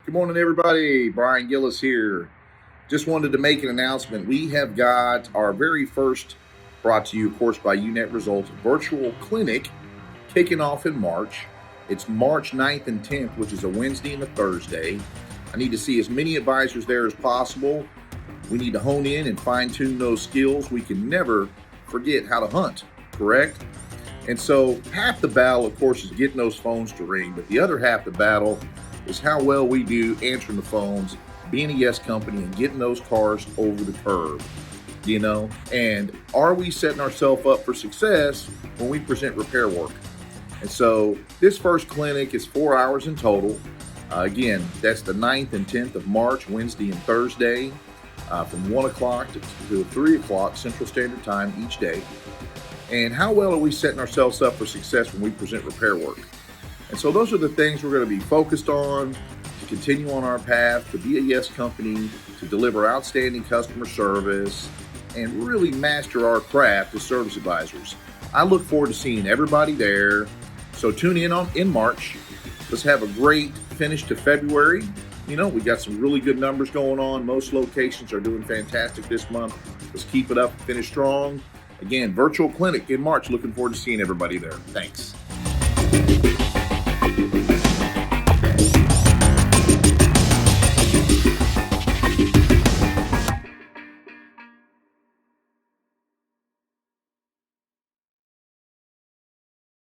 Good morning, everybody. Brian Gillis here. Just wanted to make an announcement. We have got our very first, brought to you, of course, by UNET Results, virtual clinic kicking off in March. It's March 9th and 10th, which is a Wednesday and a Thursday. I need to see as many advisors there as possible. We need to hone in and fine-tune those skills. We can never forget how to hunt, correct? And so half the battle, of course, is getting those phones to ring, but the other half the battle is how well we do answering the phones, being a yes company, and getting those cars over the curb, and are we setting ourselves up for success when we present repair work? And so this first clinic is 4 hours in total. Again, that's the 9th and 10th of March, Wednesday and Thursday, from 1 o'clock to 3 o'clock Central Standard Time each day. And how well are we setting ourselves up for success when we present repair work? And so those are the things we're going to be focused on to continue on our path to be a yes company, to deliver outstanding customer service, and really master our craft as service advisors. I look forward to seeing everybody there. So tune in March. Let's have a great finish to February. We got some really good numbers going on. Most locations are doing fantastic this month. Let's keep it up, finish strong. Again, virtual clinic in March. Looking forward to seeing everybody there. Thanks.